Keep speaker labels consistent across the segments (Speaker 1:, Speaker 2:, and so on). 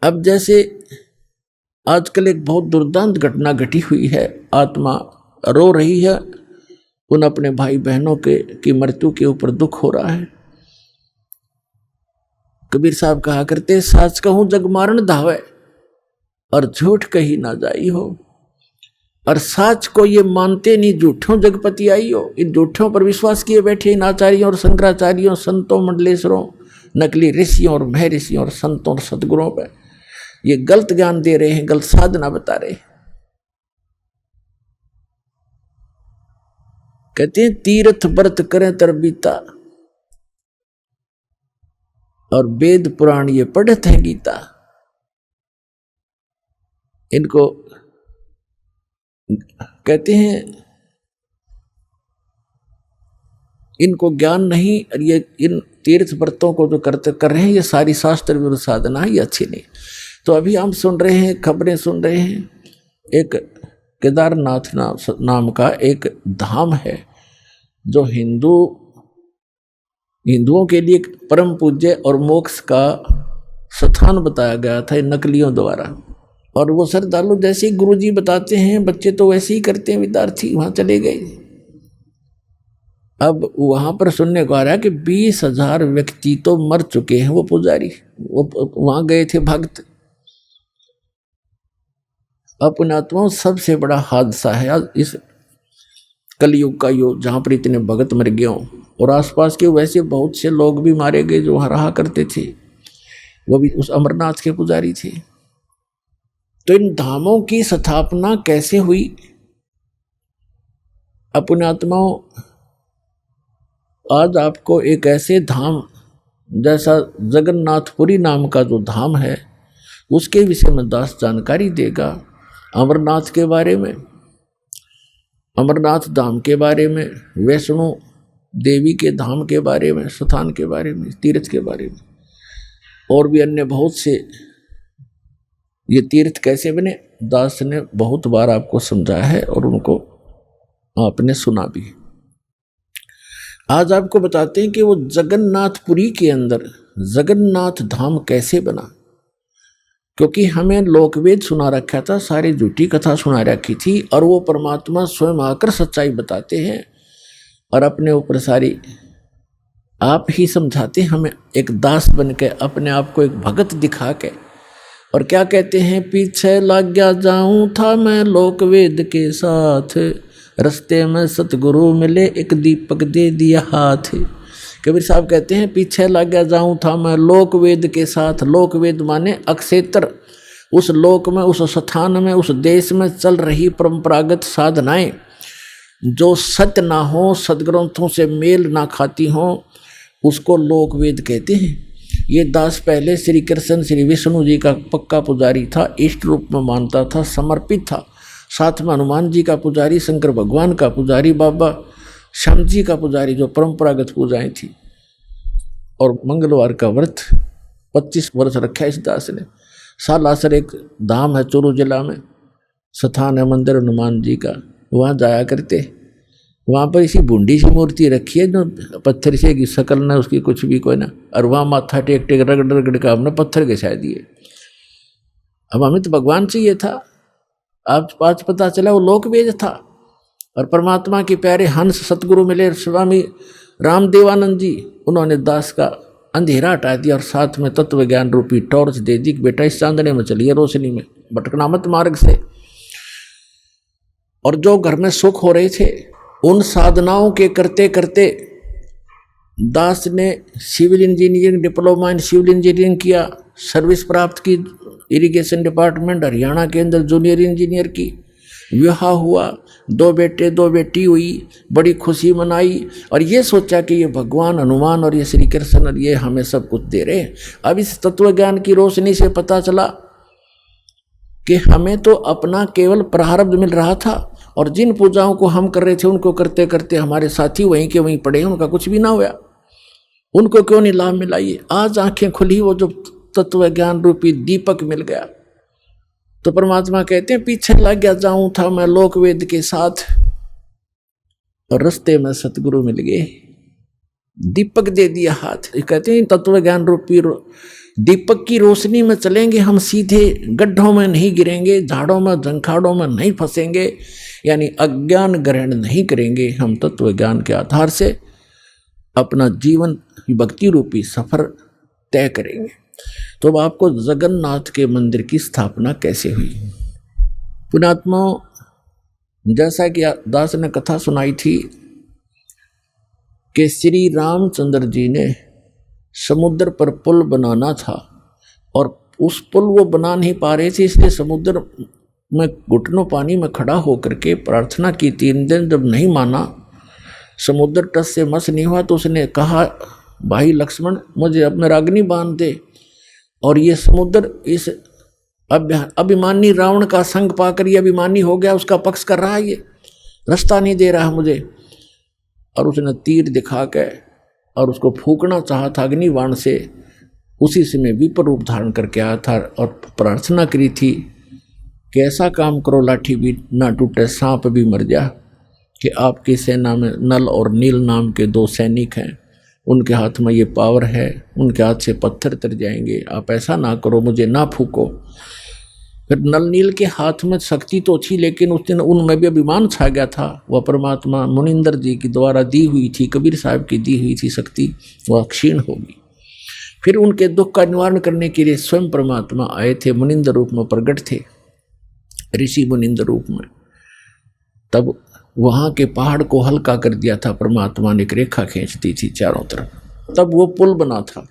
Speaker 1: अब जैसे आजकल एक बहुत दुर्दांत घटना घटी हुई है, आत्मा रो रही है, उन अपने भाई बहनों के की मृत्यु के ऊपर दुख हो रहा है। कबीर साहब कहा करते, साच कहूं जग मारण धावे और झूठ कही ना जाई हो। और साच को ये मानते नहीं, झूठों जगपति आई हो। इन झूठों पर विश्वास किए बैठे इन आचार्यों और शंकराचार्यों, संतों, मंडलेश्वरों, नकली ऋषियों और भय ऋषियों और संतों और सदगुरुओं पर ये गलत ज्ञान दे रहे हैं, गलत साधना बता रहे हैं। कहते हैं तीर्थ व्रत करें तरबीता और वेद पुराण ये पढ़ते हैं गीता। इनको कहते हैं इनको ज्ञान नहीं, और ये इन तीर्थ व्रतों को जो कर रहे हैं ये सारी शास्त्र विरुद्ध साधना है, ये अच्छी नहीं। तो अभी हम सुन रहे हैं, खबरें सुन रहे हैं, एक केदारनाथ नाम का एक धाम है जो हिंदुओं के लिए परम पूज्य और मोक्ष का स्थान बताया गया था नकलियों द्वारा। और वो श्रद्धालु जैसे ही गुरुजी बताते हैं, बच्चे तो वैसे ही करते हैं, विद्यार्थी वहां चले गए। अब वहां पर सुनने को आ रहा है कि 20,000 व्यक्ति तो मर चुके हैं। वो पुजारी वो वहां गए थे भक्त। अपनात्माओं सबसे बड़ा हादसा है इस कलयुग का युग, जहां पर इतने भगत मर गए हों और आसपास के वैसे बहुत से लोग भी मारे गए जो वहां रहा करते थे, वो भी उस अमरनाथ के पुजारी थे। तो इन धामों की स्थापना कैसे हुई? अपने आत्माओं, आज आपको एक ऐसे धाम जैसा जगन्नाथपुरी नाम का जो धाम है उसके विषय में दास जानकारी देगा। अमरनाथ के बारे में, अमरनाथ धाम के बारे में, वैष्णो देवी के धाम के बारे में, स्थान के बारे में, तीर्थ के बारे में, और भी अन्य बहुत से ये तीर्थ कैसे बने दास ने बहुत बार आपको समझाया है और उनको आपने सुना भी। आज आपको बताते हैं कि वो जगन्नाथपुरी के अंदर जगन्नाथ धाम कैसे बना। क्योंकि हमें लोकवेद सुना रखा था, सारी झूठी कथा सुना रखी थी, और वो परमात्मा स्वयं आकर सच्चाई बताते हैं और अपने ऊपर सारी आप ही समझाते हैं हमें, एक दास बन के अपने आप को एक भगत दिखा के। और क्या कहते हैं, पीछे लग गया जाऊं था मैं लोकवेद के साथ, रास्ते में सतगुरु मिले एक दीपक दे दिया हाथ। कबीर साहब कहते हैं पीछे लग गया जाऊं था मैं लोकवेद के साथ। लोकवेद माने अक्षेत्र, उस लोक में, उस स्थान में, उस देश में चल रही परंपरागत साधनाएं जो सत्य ना हो, सदग्रंथों से मेल ना खाती हो, उसको लोकवेद कहते हैं। ये दास पहले श्री कृष्ण श्री विष्णु जी का पक्का पुजारी था, इष्ट रूप में मानता था, समर्पित था। साथ में हनुमान जी का पुजारी, शंकर भगवान का पुजारी, बाबा श्याम जी का पुजारी, जो परंपरागत पूजाएं थी। और मंगलवार का व्रत 25 वर्ष रखा इस दास ने। सालासर एक धाम है चूरू जिला में, स्थान है मंदिर हनुमान जी का, वहाँ जाया करते। वहाँ पर इसी बूंदी सी मूर्ति रखी है जो पत्थर से की शकल ना उसकी कुछ भी कोई ना, और वहाँ माथा टेक टेक रगड़ रगड़ का हमने पत्थर घिसा दिए। अब हमें तो भगवान चाहिए था, आप आज पता चला वो लोकवेद था। और परमात्मा के प्यारे हंस सतगुरु मिले स्वामी रामदेवानंद जी, उन्होंने दास का अंधेरा हटा दिया और साथ में तत्व ज्ञान रूपी टॉर्च दे दी कि बेटा इस चांदने में चलिए, रोशनी में भटकना मत मार्ग से। और जो घर में सुख हो रहे थे उन साधनाओं के करते करते दास ने civil engineering, diploma in civil engineering किया, सर्विस प्राप्त की इरिगेशन डिपार्टमेंट हरियाणा के अंदर जूनियर इंजीनियर की। विवाह हुआ, 2 बेटे 2 बेटी हुई, बड़ी खुशी मनाई और ये सोचा कि ये भगवान हनुमान और ये श्री कृष्ण और ये हमें सब कुछ दे रहे हैं। अब इस तत्व ज्ञान की रोशनी से पता चला कि हमें तो अपना केवल प्रारब्ध मिल रहा था, और जिन पूजाओं को हम कर रहे थे उनको करते करते हमारे साथी वहीं के वहीं पड़े हैं, उनका कुछ भी ना हुआ, उनको क्यों नहीं लाभ मिला। ये आज आंखें खुली, वो जो तत्व ज्ञान रूपी दीपक मिल गया। तो परमात्मा कहते हैं पीछे लग गया जाऊं था मैं लोकवेद के साथ, और रास्ते में सतगुरु मिल गए, दीपक दे दिया हाथ। कहते हैं तत्व ज्ञान रूपी दीपक की रोशनी में चलेंगे हम, सीधे गड्ढों में नहीं गिरेंगे, झाड़ों में झंखाड़ों में नहीं फंसेंगे, यानी अज्ञान ग्रहण नहीं करेंगे। हम तत्व ज्ञान के आधार से अपना जीवन भक्ति रूपी सफर तय करेंगे। तो अब आपको जगन्नाथ के मंदिर की स्थापना कैसे हुई? पुण्यात्मा, जैसा कि दास ने कथा सुनाई थी कि श्री रामचंद्र जी ने समुद्र पर पुल बनाना था और उस पुल वो बना नहीं पा रहे थे, इसलिए समुद्र में घुटनों पानी में खड़ा होकर के प्रार्थना की। 3 दिन जब नहीं माना, समुद्र तट से मस नहीं हुआ, तो उसने कहा, भाई लक्ष्मण मुझे अब मेरा अग्नि बांध दे। और ये समुद्र इस अभिमानी रावण का संग पाकर ये अभिमानी हो गया, उसका पक्ष कर रहा है, ये रास्ता नहीं दे रहा मुझे। और उसने तीर दिखा के और उसको फूकना चाहा था अग्निबाण से। उसी समय विपर रूप धारण करके आया था और प्रार्थना करी थी कि ऐसा काम करो, लाठी भी ना टूटे, सांप भी मर जा, कि आपकी सेना में नल और नील नाम के 2 सैनिक हैं, उनके हाथ में ये पावर है, उनके हाथ से पत्थर तर जाएंगे। आप ऐसा ना करो, मुझे ना फूको। फिर नल नील के हाथ में शक्ति तो थी, लेकिन उस दिन उनमें भी अभिमान छा गया था। वह परमात्मा मुनिंदर जी की द्वारा दी हुई थी, कबीर साहब की दी हुई थी शक्ति, वह क्षीण होगी। फिर उनके दुख का निवारण करने के लिए स्वयं परमात्मा आए थे, मुनिंदर रूप में प्रकट थे, ऋषि मुनिंदर रूप में। तब वहाँ के पहाड़ को हल्का कर दिया था परमात्मा ने, एक रेखा खींच दी थी चारों तरफ, तब वो पुल बना था।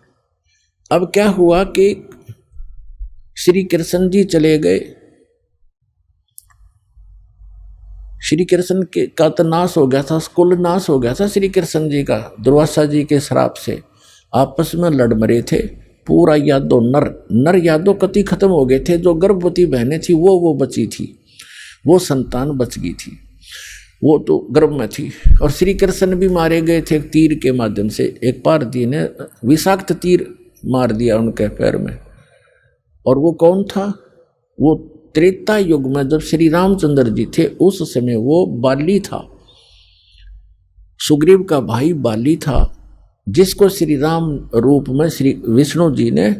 Speaker 1: अब क्या हुआ कि श्री कृष्ण जी चले गए, श्री कृष्ण के का तो नाश हो गया था, कुल नाश हो गया था श्री कृष्ण जी का, दुर्वासा जी के श्राप से। आपस में लड़ मरे थे, पूरा यादव नर यादव कति खत्म हो गए थे। जो गर्भवती बहनें थी वो बची थी, वो संतान बच गई थी, वो तो गर्भ में थी। और श्री कृष्ण भी मारे गए थे तीर के माध्यम से। एक पारधी ने विषाक्त तीर मार दिया उनके पैर में। और वो कौन था? वो त्रेता युग में जब श्री रामचंद्र जी थे, उस समय वो बाली था, सुग्रीव का भाई बाली था, जिसको श्री राम रूप में श्री विष्णु जी ने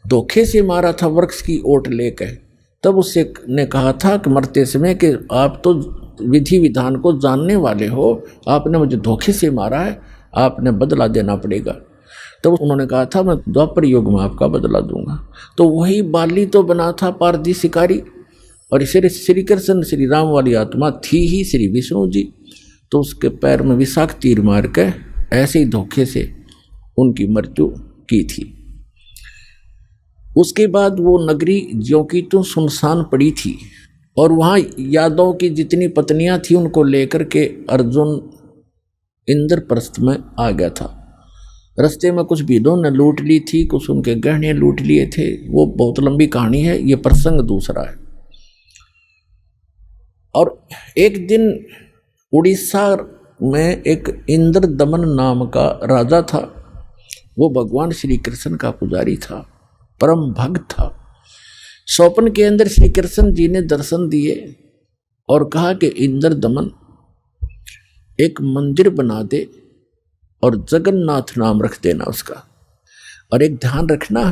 Speaker 1: धोखे से मारा था वृक्ष की ओट लेकर। तब उससे ने कहा था कि मरते समय कि आप तो विधि विधान को जानने वाले हो, आपने मुझे धोखे से मारा है, आपने बदला देना पड़ेगा। तो उन्होंने कहा था मैं द्वापर युग में आपका बदला दूंगा। तो वही बाली तो बना था पारधी शिकारी, और श्री कृष्ण श्री राम वाली आत्मा थी ही श्री विष्णु जी। तो उसके पैर में विषाक्त तीर मार के ऐसे ही धोखे से उनकी मृत्यु की थी। उसके बाद वो नगरी ज्यों की त्यों सुनसान पड़ी थी, और वहाँ यादव की जितनी पत्नियां थी उनको लेकर के अर्जुन इंद्रप्रस्थ में आ गया था। रास्ते में कुछ भीड़ों ने लूट ली थी, कुछ उनके गहने लूट लिए थे, वो बहुत लंबी कहानी है, ये प्रसंग दूसरा है। और एक दिन उड़ीसा में एक इंद्र दमन नाम का राजा था। वो भगवान श्री कृष्ण का पुजारी था, परम भक्त था। स्वप्न के अंदर श्री कृष्ण जी ने दर्शन दिए और कहा कि इंद्र दमन एक मंदिर बना दे और जगन्नाथ नाम रख देना उसका। और एक ध्यान रखना,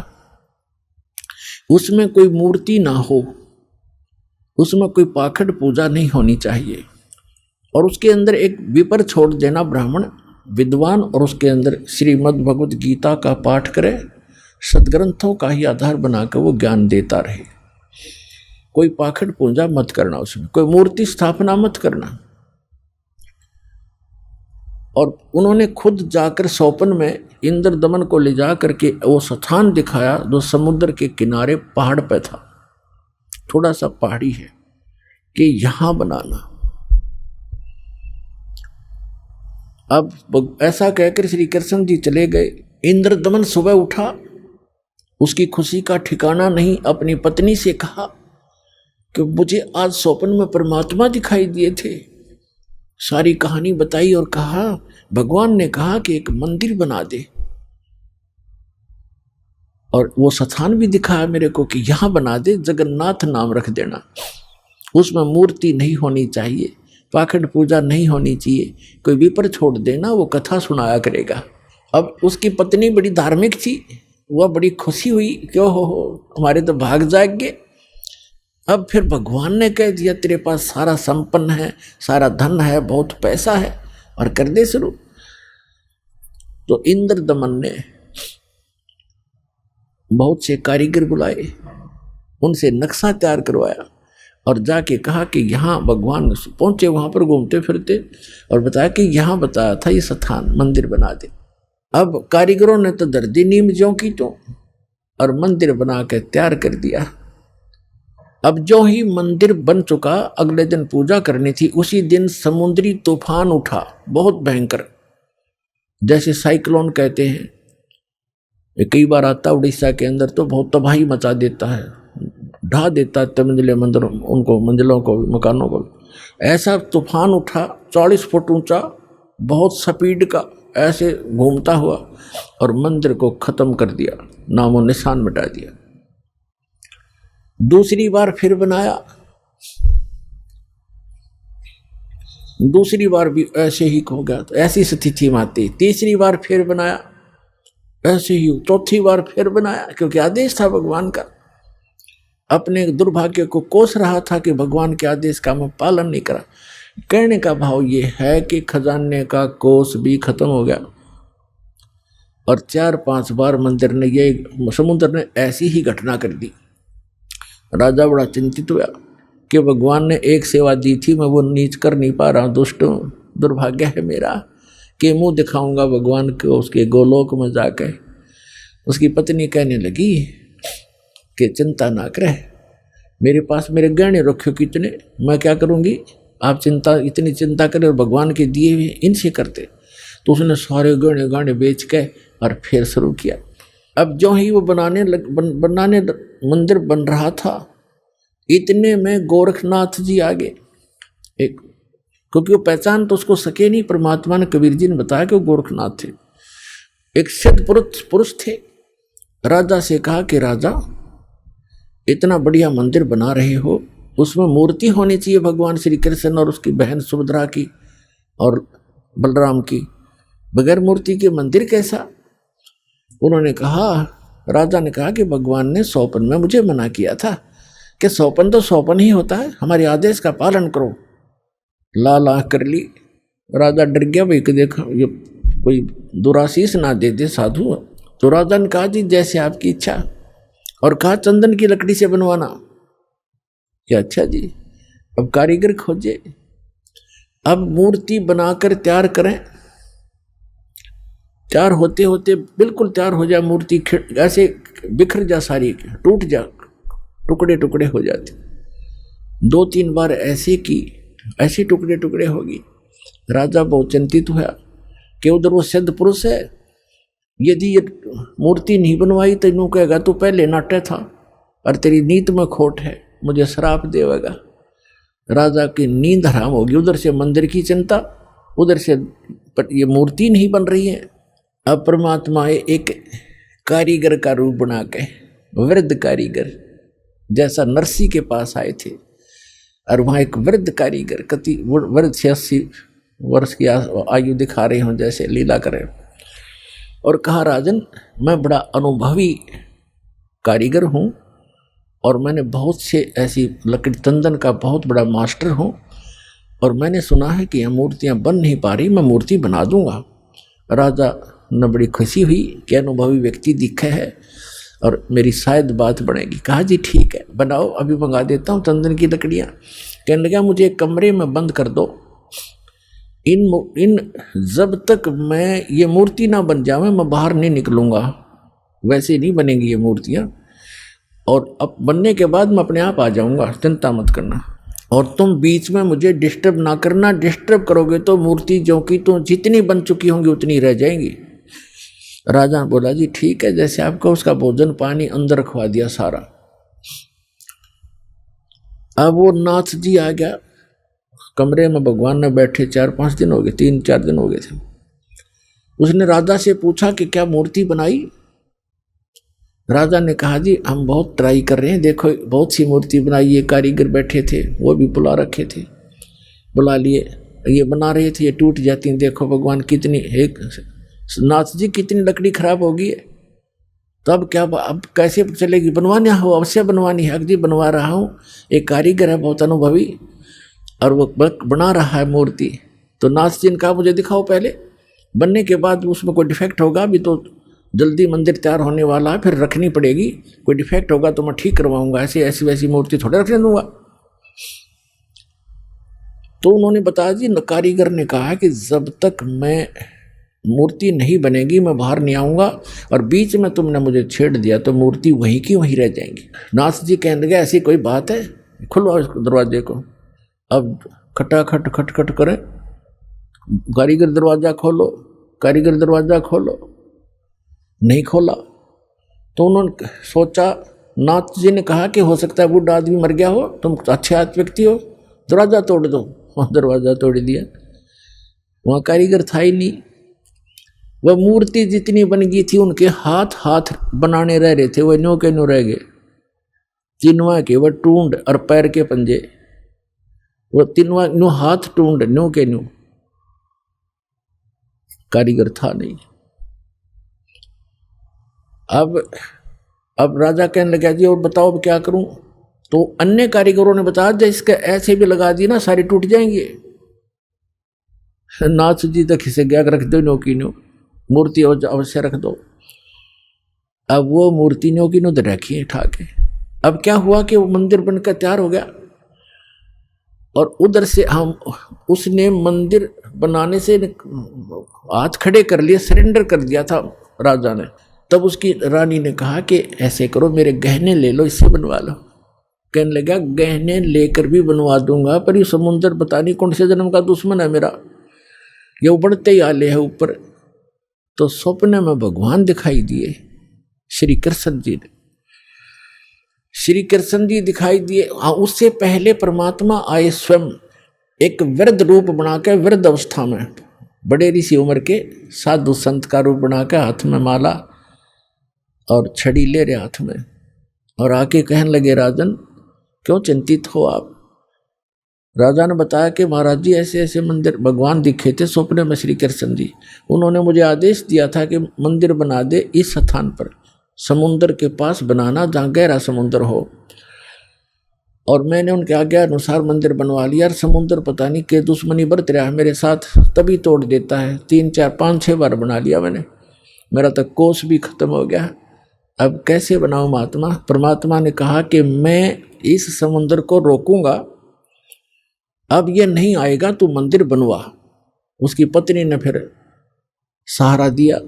Speaker 1: उसमें कोई मूर्ति ना हो, उसमें कोई पाखंड पूजा नहीं होनी चाहिए। और उसके अंदर एक विपर छोड़ देना ब्राह्मण विद्वान, और उसके अंदर श्रीमद् भगवद गीता का पाठ करे, सदग्रंथों का ही आधार बनाकर वो ज्ञान देता रहे। कोई पाखंड पूजा मत करना, उसमें कोई मूर्ति स्थापना मत करना। और उन्होंने खुद जाकर स्वप्न में इंद्र दमन को ले जा करके वो स्थान दिखाया जो समुद्र के किनारे पहाड़ पे था, थोड़ा सा पहाड़ी है, कि यहां बनाना। अब ऐसा कहकर श्री कृष्ण जी चले गए। इंद्र दमन सुबह उठा, उसकी खुशी का ठिकाना नहीं। अपनी पत्नी से कहा कि मुझे आज स्वप्न में परमात्मा दिखाई दिए थे। सारी कहानी बताई और कहा भगवान ने कहा कि एक मंदिर बना दे, और वो स्थान भी दिखाया मेरे को कि यहां बना दे, जगन्नाथ नाम रख देना। उसमें मूर्ति नहीं होनी चाहिए, पाखंड पूजा नहीं होनी चाहिए, कोई विपर छोड़ देना, वो कथा सुनाया करेगा। अब उसकी पत्नी बड़ी धार्मिक थी, वह बड़ी खुशी हुई, क्यों हो हमारे तो भाग जाग गए। अब फिर भगवान ने कह दिया तेरे पास सारा संपन्न है, सारा धन है, बहुत पैसा है, और कर दे शुरू। तो इंद्र दमन ने बहुत से कारीगर बुलाए, उनसे नक्शा तैयार करवाया और जाके कहा कि यहाँ भगवान पहुंचे, वहां पर घूमते फिरते, और बताया कि यहाँ बताया था ये स्थान, मंदिर बना दे। अब कारीगरों ने तो दर्दी नीम ज्यों की तो, और मंदिर बना के तैयार कर दिया। अब जो ही मंदिर बन चुका, अगले दिन पूजा करनी थी, उसी दिन समुद्री तूफान उठा, बहुत भयंकर, जैसे साइक्लोन कहते हैं। ये कई बार आता उड़ीसा के अंदर, तो बहुत तबाही मचा देता है, ढा देता है मंजिले मंदिरों उनको, मंजिलों को, मकानों को। ऐसा तूफान उठा 40 फुट ऊंचा, बहुत स्पीड का, ऐसे घूमता हुआ, और मंदिर को खत्म कर दिया, नामो निशान मिटा दिया। दूसरी बार फिर बनाया, दूसरी बार भी ऐसे ही हो गया, तो ऐसी स्थिति में आती। तीसरी बार फिर बनाया, ऐसे ही। चौथी बार फिर बनाया, क्योंकि आदेश था भगवान का। अपने दुर्भाग्य को कोस रहा था कि भगवान के आदेश का मैं पालन नहीं करा। कहने का भाव ये है कि खजाने का कोस भी खत्म हो गया, और 4-5 बार मंदिर ने, ये समुद्र ने ऐसी ही घटना कर दी। राजा बड़ा चिंतित हुआ कि भगवान ने एक सेवा दी थी, मैं वो नीच कर नहीं पा रहा, दुष्ट दुर्भाग्य है मेरा कि मुंह दिखाऊंगा भगवान को उसके गोलोक में जाकर। उसकी पत्नी कहने लगी कि चिंता ना करे, मेरे पास मेरे गहने रखो कितने, मैं क्या करूंगी, आप इतनी चिंता करें और भगवान के दिए हुए इनसे करते। तो उसने सारे गहने गाने बेच के और फिर शुरू किया। अब जो ही वो बनाने मंदिर बन रहा था, इतने में गोरखनाथ जी आ गए। एक, क्योंकि वो पहचान तो उसको सके नहीं, परमात्मा ने, कबीर जी ने बताया कि वो गोरखनाथ थे। एक सिद्ध पुरुष थे। राजा से कहा कि राजा, इतना बढ़िया मंदिर बना रहे हो, उसमें मूर्ति होनी चाहिए भगवान श्री कृष्ण और उसकी बहन सुभद्रा की और बलराम की, बगैर मूर्ति के मंदिर कैसा। उन्होंने कहा, राजा ने कहा कि भगवान ने सौपन में मुझे मना किया था कि सौपन तो सौपन ही होता है, हमारे आदेश का पालन करो। लाल आंख कर ली। राजा डर गया, भाई कि देखो ये कोई दुराशीष ना दे दे साधु। तो राजा ने कहा, जी जैसे आपकी इच्छा, और कहा चंदन की लकड़ी से बनवाना। क्या, अच्छा जी। अब कारीगर खोजे, अब मूर्ति बनाकर तैयार करें। तैयार होते होते बिल्कुल तैयार हो जाए मूर्ति, ऐसे बिखर जा, सारी टूट जा, टुकड़े टुकड़े हो जाते। 2-3 बार ऐसे की, ऐसे टुकड़े टुकड़े होगी। राजा बहुत चिंतित हुआ कि उधर वो सिद्ध पुरुष है, यदि ये मूर्ति नहीं बनवाई तो यूँ कहेगा तू पहले नाट्य था और तेरी नीत में खोट है, मुझे श्राप देगा। राजा की नींद हराम होगी। उधर से मंदिर की चिंता, उधर से ये मूर्ति नहीं बन रही है। अब परमात्मा एक कारीगर का रूप बना के, वृद्ध कारीगर जैसा नरसी के पास आए थे, और वहाँ एक वृद्ध कारीगर, कति वृद्ध 86 वर्ष की आयु दिखा रहे हों, जैसे लीला करें, और कहा, राजन मैं बड़ा अनुभवी कारीगर हूँ और मैंने बहुत से ऐसी लकड़ी चंदन का बहुत बड़ा मास्टर हूँ, और मैंने सुना है कि यह मूर्तियाँ बन नहीं पा रही, मैं मूर्ति बना दूंगा। राजा ने बड़ी खुशी हुई कि अनुभवी व्यक्ति दिखे है और मेरी शायद बात बनेगी। कहा, जी ठीक है, बनाओ, अभी मंगा देता हूँ चंदन की लकड़ियाँ। कहने लगा, मुझे एक कमरे में बंद कर दो, इन जब तक मैं ये मूर्ति ना बन जावे मैं बाहर नहीं निकलूंगा। वैसे नहीं बनेंगी ये मूर्तियाँ, और अब बनने के बाद मैं अपने आप आ जाऊंगा, चिंता मत करना, और तुम बीच में मुझे डिस्टर्ब ना करना। डिस्टर्ब करोगे तो मूर्ति जो कि तो जितनी बन चुकी होंगी उतनी रह जाएंगी। राजा बोला, जी ठीक है, जैसे आपका। उसका भोजन पानी अंदर रखवा दिया सारा। अब वो नाथ जी आ गया कमरे में, भगवान ने बैठे 4-5 दिन हो गए, 3-4 दिन हो गए थे। उसने राजा से पूछा कि क्या मूर्ति बनाई। राजा ने कहा, जी हम बहुत ट्राई कर रहे हैं, देखो बहुत सी मूर्ति बनाई। ये कारीगर बैठे थे, वो भी बुला रखे थे, बुला लिए, ये बना रहे थे, ये टूट जाती। देखो भगवान कितनी, एक नाथ जी कितनी लकड़ी खराब होगी है। तो अब क्या, अब कैसे चलेगी? बनवाना हो अवश्य बनवानी है। जी बनवा रहा हूँ, एक कारीगर है बहुत अनुभवी और वो बना रहा है मूर्ति। तो नाथ जी ने कहा मुझे दिखाओ पहले, बनने के बाद उसमें कोई डिफेक्ट होगा, अभी तो जल्दी मंदिर तैयार होने वाला है, फिर रखनी पड़ेगी, कोई डिफेक्ट होगा तो मैं ठीक करवाऊंगा, ऐसी ऐसी वैसी मूर्ति थोड़े रखने दूंगा। तो उन्होंने बताया जी, कारीगर ने कहा कि जब तक मैं मूर्ति नहीं बनेगी मैं बाहर नहीं आऊंगा, और बीच में तुमने मुझे छेड़ दिया तो मूर्ति वहीं की वहीं रह जाएंगी। नाथ जी कहने लगे ऐसी कोई बात है, खुलवाओ इस दरवाजे को। अब खटाखट खटखट करे, कारीगर दरवाजा खोलो, कारीगर दरवाजा खोलो, नहीं खोला। तो उन्होंने सोचा, नाथ जी ने कहा कि हो सकता है बूढ़ा आदमी मर गया हो, तुम अच्छे व्यक्ति हो, दरवाजा तोड़ दो। दरवाजा तोड़ दिया, वहां कारीगर था ही नहीं। वह मूर्ति जितनी बन गई थी उनके हाथ हाथ बनाने रह रहे थे, वह न्यो के न्यो रह गए। तीनवा के वह टूंड और पैर के पंजे, वो तीनवा न्यो हाथ टूंड न्यो के न्यो, कारीगर था नहीं। अब राजा कहने लगा जी और बताओ अब क्या करूं? तो अन्य कारीगरों ने बताया जब इसके ऐसे भी लगा दिए ना सारे टूट जाएंगे। नाथ जी तक इसे क्या रख दो, न्यो की न्यो मूर्ति अवश्य रख दो। अब वो मूर्ति न्यो की न्यो तो रखी है ठाके। अब क्या हुआ कि वो मंदिर बनकर तैयार हो गया, और उधर से हम उसने मंदिर बनाने से हाथ खड़े कर लिए, सरेंडर कर दिया था राजा ने। तब उसकी रानी ने कहा कि ऐसे करो मेरे गहने ले लो, इससे बनवा लो। कहने लगा गहने लेकर भी बनवा दूंगा, पर ये समुंदर पता नहीं कौन से जन्म का दुश्मन है मेरा, ये उबड़ते ही आले है ऊपर। तो स्वप्न में भगवान दिखाई दिए, श्री कृष्ण जी ने, श्री कृष्ण जी दिखाई दिए। उससे पहले परमात्मा आए स्वयं एक वृद्ध रूप बनाकर, वृद्ध अवस्था में बड़े ऋषि उम्र के साधु संत का रूप बनाकर, हाथ में माला और छड़ी ले रहे हाथ में, और आके कहने लगे राजन क्यों चिंतित हो आप? राजा ने बताया कि महाराज जी ऐसे ऐसे मंदिर भगवान दिखे थे स्वप्न में श्री कृष्ण जी, उन्होंने मुझे आदेश दिया था कि मंदिर बना दे इस स्थान पर, समुद्र के पास बनाना जहाँ गहरा समुद्र हो। और मैंने उनके आज्ञा अनुसार मंदिर बनवा लिया। और समुद्र पता नहीं के दुश्मनी बरत रहा है मेरे साथ, तभी तोड़ देता है। 3 4 5 6 बार बना लिया मैंने, मेरा तक कोष भी खत्म हो गया। अब कैसे बनाऊं महात्मा? परमात्मा ने कहा कि मैं इस समुद्र को रोकूंगा, अब ये नहीं आएगा, तू मंदिर बनवा। उसकी पत्नी ने फिर सहारा दिया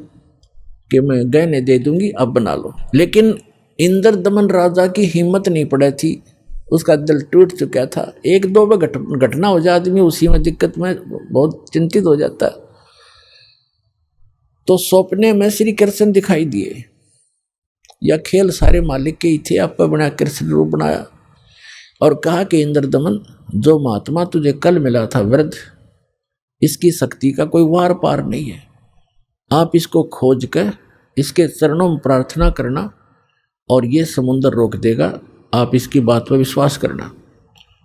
Speaker 1: कि मैं गहने दे दूंगी, अब बना लो। लेकिन इंद्र दमन राजा की हिम्मत नहीं पड़ी थी, उसका दिल टूट चुका था। 1 2 में घटना हो जाए आदमी उसी में दिक्कत में बहुत चिंतित हो जाता है। तो सपने में श्री कृष्ण दिखाई दिए, या खेल सारे मालिक के ही थे, आपका बना कृष्ण रूप बनाया और कहा कि इंद्र दमन जो महात्मा तुझे कल मिला था वृद्ध, इसकी शक्ति का कोई वार पार नहीं है, आप इसको खोज कर इसके चरणों में प्रार्थना करना और ये समुद्र रोक देगा, आप इसकी बात पर विश्वास करना।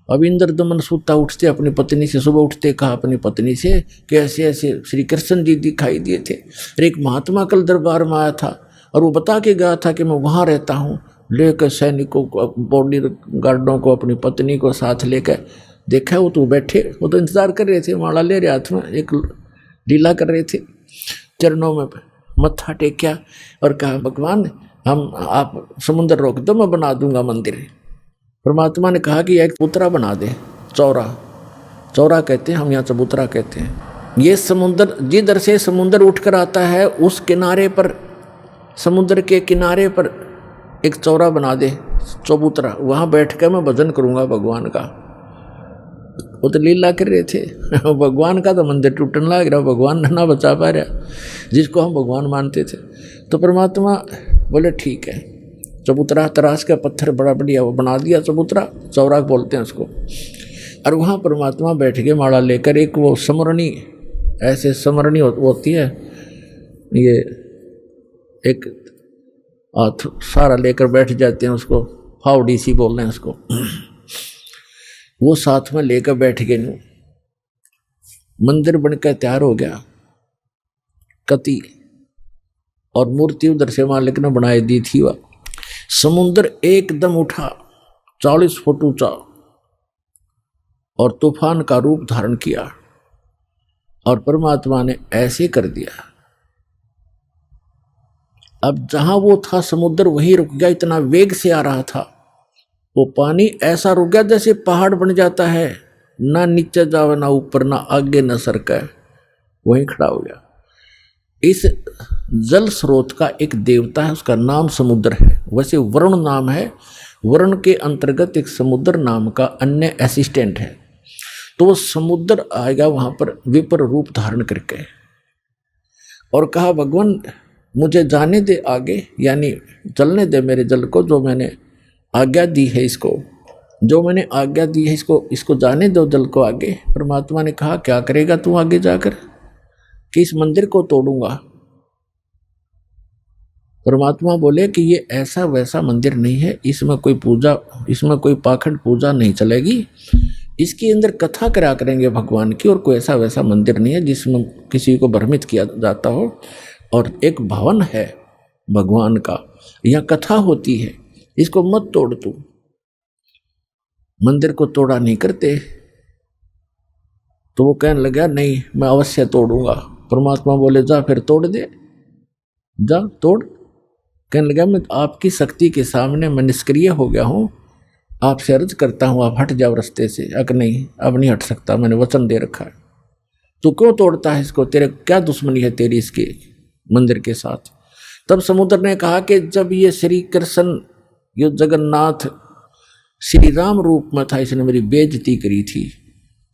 Speaker 1: अब इंद्र दमन सूता उठते अपनी पत्नी से, सुबह उठते कहा अपनी पत्नी से कि ऐसे ऐसे श्री कृष्ण जी दिखाई दिए थे, एक महात्मा कल दरबार में आया था और वो बता के गया था कि मैं वहाँ रहता हूँ। लेकर सैनिकों को, बॉडी गार्डों को, अपनी पत्नी को साथ लेकर देखा, वो तो बैठे, वो तो इंतजार कर रहे थे, माला ले रहे हाथ में, एक लीला कर रहे थे। चरणों में मत्था टेक्या और कहा भगवान हम आप समुद्र रोक दो, मैं बना दूंगा मंदिर। परमात्मा ने कहा कि एक चबूतरा बना दे, चौरा, चौरा कहते हैं हम यहाँ, चबूतरा कहते हैं। ये समुद्र जिधर से समुद्र उठकर आता है उस किनारे पर, समुद्र के किनारे पर एक चौरा बना दे, चबूतरा, वहाँ बैठ कर मैं भजन करूँगा भगवान का। वो तो लीला कर रहे थे भगवान का तो मंदिर टूटने लग रहा, भगवान ना बचा पा रहा जिसको हम भगवान मानते थे। तो परमात्मा बोले ठीक है, चबूतरा तराश का पत्थर बड़ा बढ़िया वो बना दिया, चबूतरा, चौरा बोलते हैं उसको। और वहाँ परमात्मा बैठ के माला लेकर, एक वो समरणी, ऐसे समरणी होती है, ये एक हाथ सारा लेकर बैठ जाते हैं, उसको फावड़ी सी बोल रहे हैं उसको वो साथ में लेकर बैठ गए। मंदिर बनकर तैयार हो गया कति, और मूर्ति उधर से मालिक ने बनाई दी थी। वह समुद्र एकदम उठा 40 फुट ऊंचा और तूफान का रूप धारण किया और परमात्मा ने ऐसे कर दिया। अब जहां वो था समुद्र वहीं रुक गया, इतना वेग से आ रहा था वो पानी, ऐसा रुक गया जैसे पहाड़ बन जाता है, ना नीचे जावे ना ऊपर, ना आगे ना सरके, वहीं खड़ा हो गया। इस जल स्रोत का एक देवता है, उसका नाम समुद्र है। वैसे वरुण नाम है, वरुण के अंतर्गत एक समुद्र नाम का अन्य असिस्टेंट है। तो वो समुद्र आएगा वहां पर विपर रूप धारण करके और कहा भगवान मुझे जाने दे आगे, यानी चलने दे मेरे जल को, जो मैंने आज्ञा दी है इसको, जो मैंने आज्ञा दी है इसको जाने दो जल को आगे। परमात्मा ने कहा क्या करेगा तू आगे जाकर, कि इस मंदिर को तोड़ूंगा। परमात्मा बोले कि ये ऐसा वैसा मंदिर नहीं है, इसमें कोई पूजा, इसमें कोई पाखंड पूजा नहीं चलेगी, इसके अंदर कथा करा करेंगे भगवान की, और कोई ऐसा वैसा मंदिर नहीं है जिसमें किसी को भ्रमित किया जाता हो। और एक भवन है भगवान का, यह कथा होती है, इसको मत तोड़ तू। मंदिर को तोड़ा नहीं करते। तो वो कहने लगा नहीं मैं अवश्य तोड़ूंगा। परमात्मा बोले जा फिर तोड़ दे, जा तोड़। कहने लगा मैं आपकी शक्ति के सामने मैं निष्क्रिय हो गया हूं, आपसे अर्ज करता हूं आप हट जाओ रास्ते से। अगर नहीं अब नहीं हट सकता, मैंने वचन दे रखा है। तू क्यों तोड़ता है इसको, तेरे क्या दुश्मनी है तेरी इसके मंदिर के साथ। तब समुद्र ने कहा कि जब ये श्री कृष्ण ये जगन्नाथ श्री राम रूप में था, इसने मेरी बेइज्जती करी थी,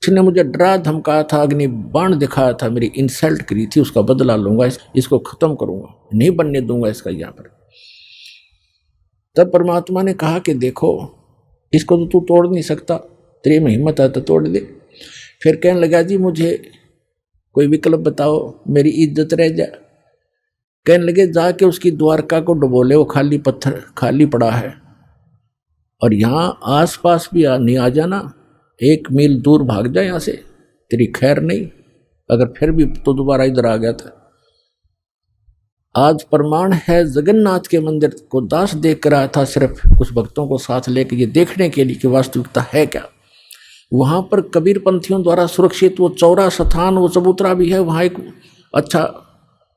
Speaker 1: इसने मुझे डरा धमकाया था, अग्नि बाण दिखाया था, मेरी इंसल्ट करी थी, उसका बदला लूंगा, इसको खत्म करूंगा, नहीं बनने दूंगा इसका यहाँ पर। तब परमात्मा ने कहा कि देखो इसको तो तू तोड़ नहीं सकता, तेरी में हिम्मत है तो तोड़ दे। फिर कहने लगा जी मुझे कोई विकल्प बताओ, मेरी इज्जत रह जाए। कहने लगे जाके उसकी द्वारका को डुबोले, वो खाली पत्थर खाली पड़ा है, और यहाँ आसपास भी नहीं आ जाना, 1 मील दूर भाग जाए यहाँ से, तेरी खैर नहीं, अगर फिर भी तो दोबारा इधर आ गया था। आज प्रमाण है जगन्नाथ के मंदिर को दास देख कर आया था, सिर्फ कुछ भक्तों को साथ लेकर ये देखने के लिए कि वास्तविकता है क्या। वहाँ पर कबीर पंथियों द्वारा सुरक्षित वो चौरा स्थान, वो चबूतरा भी है, वहाँ एक अच्छा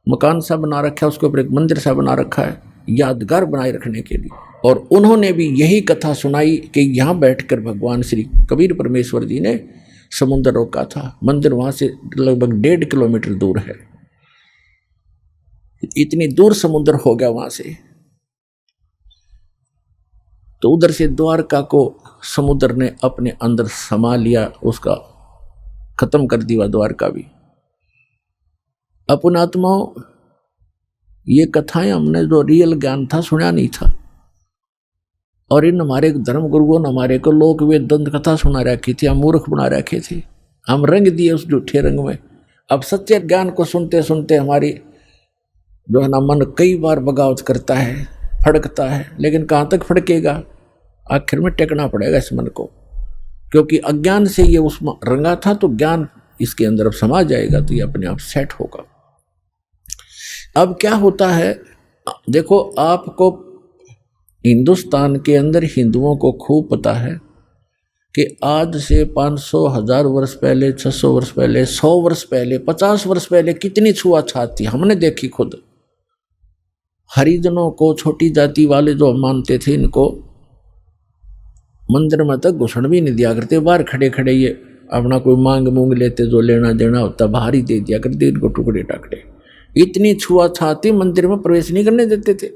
Speaker 1: मकान सा बना रखा है, उसके ऊपर एक मंदिर सा बना रखा है यादगार बनाए रखने के लिए। और उन्होंने भी यही कथा सुनाई कि यहाँ बैठकर भगवान श्री कबीर परमेश्वर जी ने समुद्र रोका था। मंदिर वहाँ से लगभग 1.5 किलोमीटर दूर है, इतनी दूर समुद्र हो गया वहाँ से। तो उधर से द्वारका को समुद्र ने अपने अंदर समा लिया, उसका खत्म कर दिया द्वारका भी। अपन आत्माओं ये कथाएं हमने जो रियल ज्ञान था सुना नहीं था, और इन हमारे धर्म गुरुओं ने हमारे को लोक वेद दंत कथा सुना रखी थी, हम मूर्ख बना रखे थे, हम रंग दिए उस झूठे रंग में। अब सच्चे ज्ञान को सुनते सुनते हमारी जो है ना मन कई बार बगावत करता है, फड़कता है, लेकिन कहाँ तक फड़केगा, आखिर में टेकना पड़ेगा इस मन को, क्योंकि अज्ञान से ये उसमें रंगा था, तो ज्ञान इसके अंदर अब समा जाएगा तो ये अपने आप सेट होगा। अब क्या होता है देखो, आपको हिंदुस्तान के अंदर हिंदुओं को खूब पता है कि आज से 500 1000 वर्ष पहले, 600 वर्ष पहले, 100 वर्ष पहले, 50 वर्ष पहले कितनी छुआछात थी, हमने देखी खुद। हरिजनों को, छोटी जाति वाले जो मानते थे, इनको मंदिर में तक घुसण भी नहीं दिया करते, बाहर खड़े खड़े ये अपना कोई मांग मूंग लेते, जो लेना देना होता बाहर ही दे दिया करते इनको, टुकड़े टाकड़े। इतनी छुआछात थी, मंदिर में प्रवेश नहीं करने देते थे,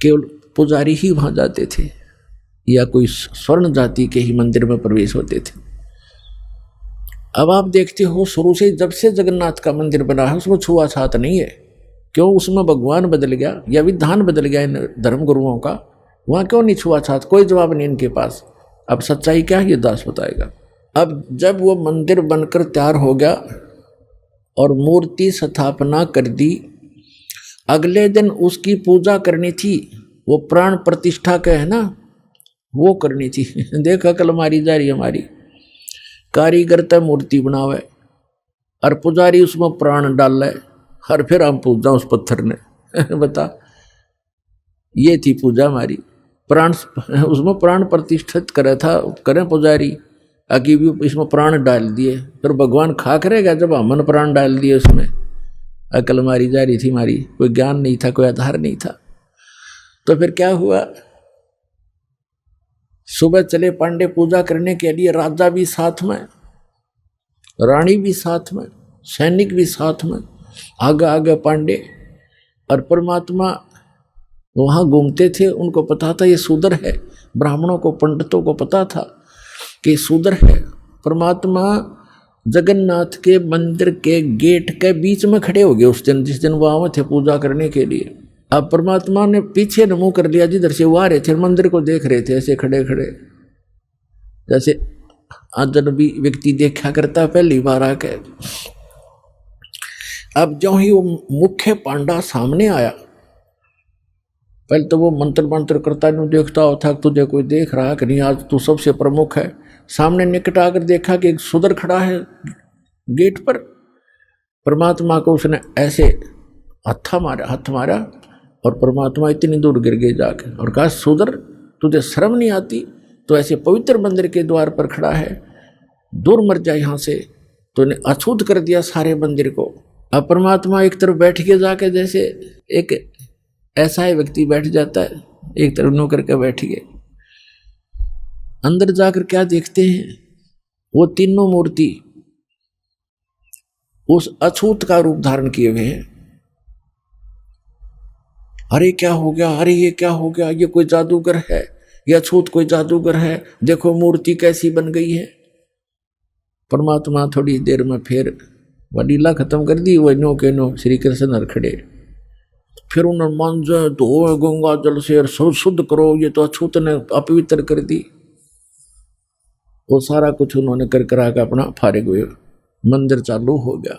Speaker 1: केवल पुजारी ही वहां जाते थे, या कोई स्वर्ण जाति के ही मंदिर में प्रवेश होते थे। अब आप देखते हो शुरू से जब से जगन्नाथ का मंदिर बना है उसमें छुआछात नहीं है। क्यों? उसमें भगवान बदल गया या विधान बदल गया इन धर्म गुरुओं का, वहां क्यों नहीं छुआछात? कोई जवाब नहीं इनके पास। अब सच्चाई क्या है ये दास बताएगा। अब जब वो मंदिर बनकर तैयार हो गया और मूर्ति स्थापना कर दी, अगले दिन उसकी पूजा करनी थी, वो प्राण प्रतिष्ठा का है ना, वो करनी थी। देखा कल मारी जा रही हमारी कारीगर तय मूर्ति बनावे और पुजारी उसमें प्राण डाल है, और फिर हम पूजा उस पत्थर ने बता, ये थी पूजा हमारी। प्राण उसमें प्राण प्रतिष्ठित करे था, करें पुजारी आगे भी इसमें प्राण डाल दिए, फिर भगवान खा करेगा जब हमने प्राण डाल दिए उसमें। अकल मारी जा रही थी हमारी, कोई ज्ञान नहीं था, कोई आधार नहीं था। तो फिर क्या हुआ, सुबह चले पांडे पूजा करने के लिए, राजा भी साथ में, रानी भी साथ में, सैनिक भी साथ में, आगे आगे पांडे। और परमात्मा वहां घूमते थे, उनको पता था ये शूद्र है, ब्राह्मणों को पंडितों को पता था कि शूद्र है। परमात्मा जगन्नाथ के मंदिर के गेट के बीच में खड़े हो गए उस दिन, जिस दिन वहां थे पूजा करने के लिए। अब परमात्मा ने पीछे न मुंह कर लिया, जिधर से वो आ रहे थे मंदिर को देख रहे थे ऐसे खड़े खड़े, जैसे अजनबी व्यक्ति देखा करता पहली बार आके। अब जो ही वो मुख्य पांडा सामने आया, पहले तो वो मंत्र मंत्र करता नहीं देखता था तुझे कोई देख रहा कि नहीं, आज तू सबसे प्रमुख है। सामने निकट आकर देखा कि एक शूद्र खड़ा है गेट पर। परमात्मा को उसने ऐसे हाथ मारा और परमात्मा इतनी दूर गिर गए जाके और कहा, शूद्र तुझे शर्म नहीं आती, तो ऐसे पवित्र मंदिर के द्वार पर खड़ा है, दूर मर जाए यहाँ से। तो ने अछूत कर दिया सारे मंदिर को। अब परमात्मा एक तरफ बैठ के जाके, जैसे एक ऐसा ही व्यक्ति बैठ जाता है, एक तरफ नो करके बैठ गए। अंदर जाकर क्या देखते हैं, वो तीनों मूर्ति उस अछूत का रूप धारण किए हुए हैं। अरे क्या हो गया, अरे ये क्या हो गया, ये कोई जादूगर है, ये अछूत कोई जादूगर है, देखो मूर्ति कैसी बन गई है। परमात्मा थोड़ी देर में फिर वह लीला खत्म कर दी, वह नो के नो श्री कृष्ण हर खड़े। फिर उन्होंने मांझे धो गंगा जल से शुद्ध करो, ये तो अछूत ने अपवित्र कर दी। वो सारा कुछ उन्होंने कर करा के अपना फारिग हुए, मंदिर चालू हो गया।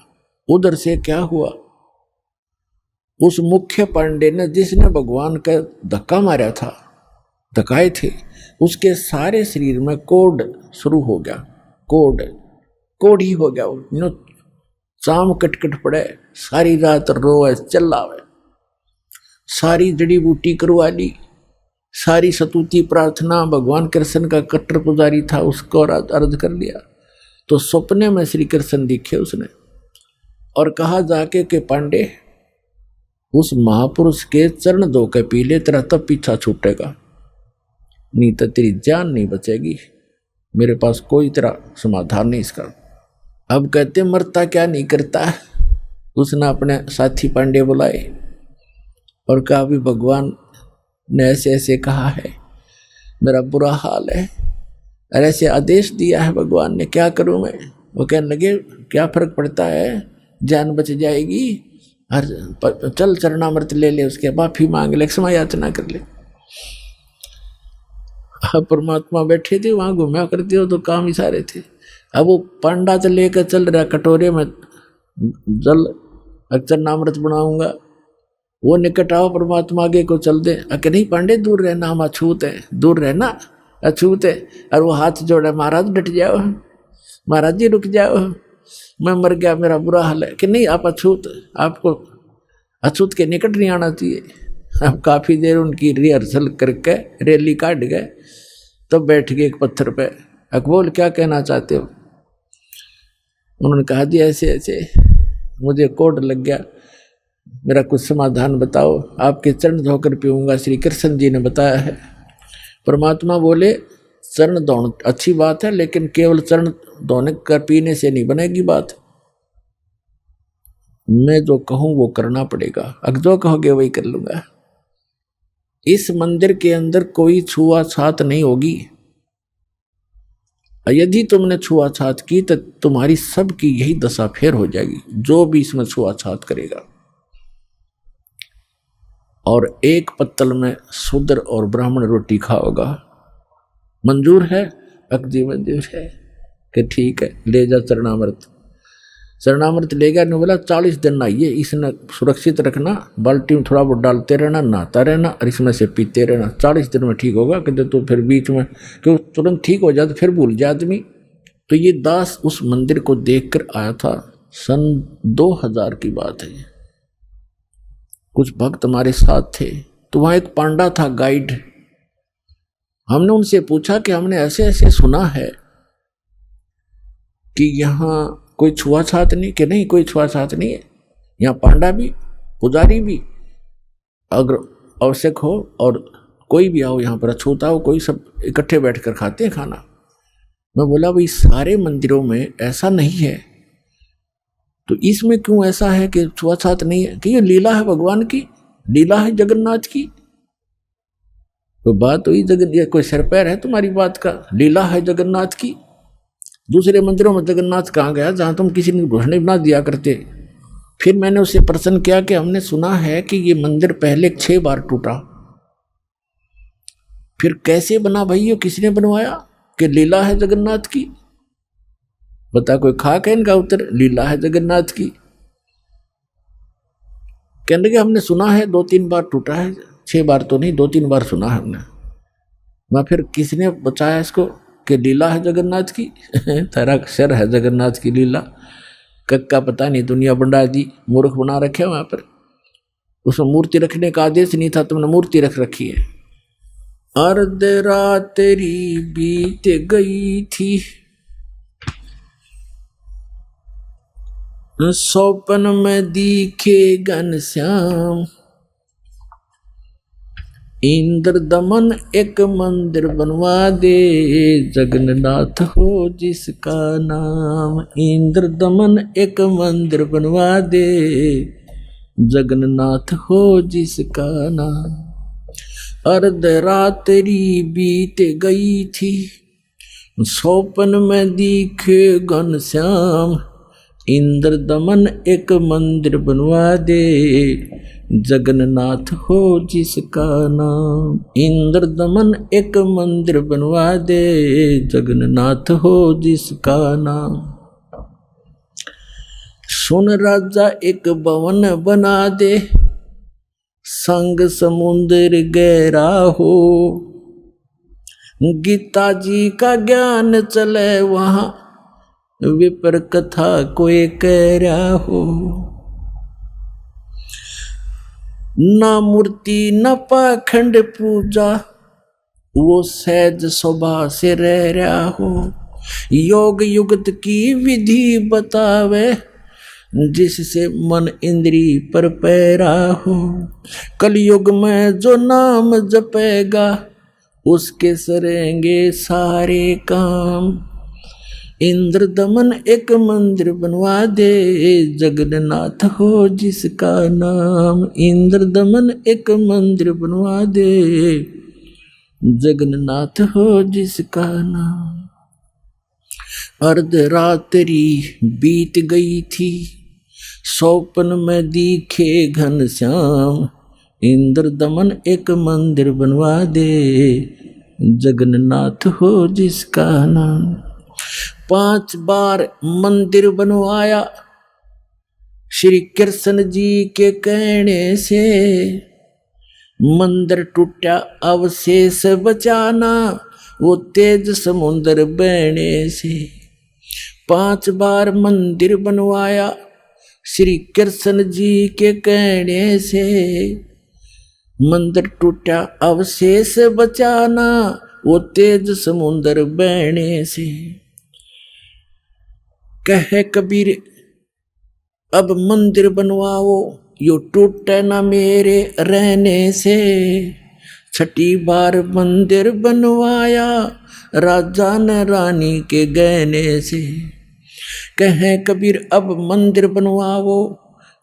Speaker 1: उधर से क्या हुआ, उस मुख्य पांडे ने जिसने भगवान का धक्का मारा था, धक्काए थे, उसके सारे शरीर में कोढ़ शुरू हो गया। कोढ़ ही हो गया, चाम कटकट पड़े, सारी रात रोए चिल्लावे, सारी जड़ी बूटी करवा ली, सारी सतुति प्रार्थना। भगवान कृष्ण का कट्टर पुजारी था, उसको अर्ज कर लिया। तो सपने में श्री कृष्ण दिखे उसने और कहा जाके कि पांडे उस महापुरुष के चरण धो के पी ले, तेरा तब पीछा छूटेगा, नहीं तो तेरी जान नहीं बचेगी। मेरे पास कोई तेरा समाधान नहीं इसका। अब कहते मरता क्या नहीं करता। उसने अपने साथी पांडे बुलाए और कहा भी भगवान ने ऐसे ऐसे कहा है, मेरा बुरा हाल है और ऐसे आदेश दिया है भगवान ने, क्या करूं मैं। वो कहने लगे क्या फर्क पड़ता है, जान बच जाएगी, और चल चरणामृत ले ले, उसके माफी मांग ले, क्षमा याचना कर ले। परमात्मा बैठे थे वहां, घूमया करते हो तो काम ही सारे थे। अब वो पांडा तो लेकर चल रहा कटोरे में जल, चरणामृत बनाऊंगा। वो निकट आओ, परमात्मा आगे को चल दे। अके नहीं पांडे दूर रहना, हम अछूत है, दूर रहना, अछूत है। और वो हाथ जोड़े, महाराज डट जाओ, महाराज जी रुक जाओ, मैं मर गया, मेरा बुरा हाल है। कि नहीं आप अछूत, आपको अछूत के निकट नहीं आना चाहिए। अब काफ़ी देर उनकी रिहर्सल करके रैली काट गए, तो बैठ गए एक पत्थर पे। अकबोल क्या कहना चाहते हो। उन्होंने कहा जी ऐसे ऐसे मुझे कोढ़ लग गया, मेरा कुछ समाधान बताओ, आपके चरण धोकर पीऊंगा, श्री कृष्ण जी ने बताया है। परमात्मा बोले चरण धोना अच्छी बात है, लेकिन केवल चरण धोने कर पीने से नहीं बनेगी बात। मैं जो कहूं वो करना पड़ेगा, अगर जो कहोगे वही कर लूंगा। इस मंदिर के अंदर कोई छुआछात नहीं होगी। यदि तुमने छुआछात की तो तुम्हारी सबकी यही दशा फेर हो जाएगी, जो भी इसमें छुआछात करेगा। और एक पत्तल में शूद्र और ब्राह्मण रोटी खाओगा, मंजूर है? अकदी मंजूर है कि ठीक है, ले जा चरणामृत। चरणामृत ले गया, ने बोला 40 दिन नहाइए, इसने सुरक्षित रखना, बाल्टी में थोड़ा बहुत डालते रहना, नहाता रहना और इसमें से पीते रहना, 40 दिन में ठीक होगा। कहते तो फिर बीच में क्यों तुरंत ठीक हो जाए तो फिर भूल जाए आदमी। तो ये दास उस मंदिर को देखकर आया था, सन 2000 की बात है, कुछ भक्त हमारे साथ थे, तो वहाँ एक पांडा था गाइड। हमने उनसे पूछा कि हमने ऐसे ऐसे सुना है कि यहाँ कोई छुआछात नहीं, कि नहीं कोई छुआछात नहीं है, यहाँ पांडा भी पुजारी भी अगर आवश्यक हो और कोई भी आओ यहाँ पर अछूता हो कोई, सब इकट्ठे बैठकर खाते हैं खाना। मैं बोला भाई सारे मंदिरों में ऐसा नहीं है, तो इसमें क्यों ऐसा है कि छुआछात नहीं है? कि ये लीला है भगवान की, लीला है जगन्नाथ की। तो बात हुई ये कोई सिर पैर है तुम्हारी बात का? लीला है जगन्नाथ की। दूसरे मंदिरों में जगन्नाथ कहाँ गया जहाँ तुम किसी ने घोषणा बना दिया करते? फिर मैंने उससे प्रश्न किया कि हमने सुना है कि ये मंदिर पहले 6 बार टूटा, फिर कैसे बना भाई, ये किसने बनवाया? कि लीला है जगन्नाथ की। बता कोई खाक है इनका उत्तर? लीला है जगन्नाथ की। कहने लगे हमने सुना है 2-3 बार टूटा है, 6 बार तो नहीं 2-3 बार सुना है हमने। मैं फिर किसने बचाया इसको कि लीला है जगन्नाथ की? तेरा सिर है जगन्नाथ की लीला। कक्का पता नहीं दुनिया बंडा दी, मूर्ख बना रखे वहां पर। उसमें मूर्ति रखने का आदेश नहीं था, तुमने मूर्ति रख रखी है। अर्ध रात्रि बीत गई थी, सौपन में दिखे घनश्याम, इंद्र दमन एक मंदिर बनवा दे, जगन्नाथ हो जिसका नाम। इंद्र दमन एक मंदिर बनवा दे, जगन्नाथ हो जिसका नाम। अर्ध रात्रि बीत गई थी, सौपन में दिखे घनश्याम, इंद्र दमन एक मंदिर बनवा दे, जगन्नाथ हो जिसका नाम। इंद्र दमन एक मंदिर बनवा दे, जगन्नाथ हो जिसका नाम। सुन राजा एक भवन बना दे, संग समुद्र गहरा हो, गीता जी का ज्ञान चले वहाँ, विपर कथा कोई कह रहा हो। ना मूर्ति न पाखंड पूजा, वो सहज स्वभाव से रह रहा हो। योग युगत की विधि बतावे, जिससे मन इंद्री पर पैरा हो। कलयुग में जो नाम जपेगा, उसके सरेंगे सारे काम। इंद्र दमन एक मंदिर बनवा दे, जगन्नाथ हो जिसका नाम। इंद्र दमन एक मंदिर बनवा दे, जगन्नाथ हो जिसका नाम। अर्ध रात्रि बीत गई थी, सौपन में दिखे घनश्याम, इंद्र दमन एक मंदिर बनवा दे, जगन्नाथ हो जिसका नाम। 5 बार मंदिर बनवाया श्री कृष्ण जी के कहने से, मंदिर टूटा अवशेष बचाना, वो तेज समुद्र बहने से। 5 बार मंदिर बनवाया श्री कृष्ण जी के कहने से, मंदिर टूटा अवशेष बचाना, वो तेज समुद्र बहने से। कहे कबीर अब मंदिर बनवाओ, यो टूटे ना मेरे रहने से। 6ठी बार मंदिर बनवाया राजा ने रानी के गहने से। कहे कबीर अब मंदिर बनवाओ,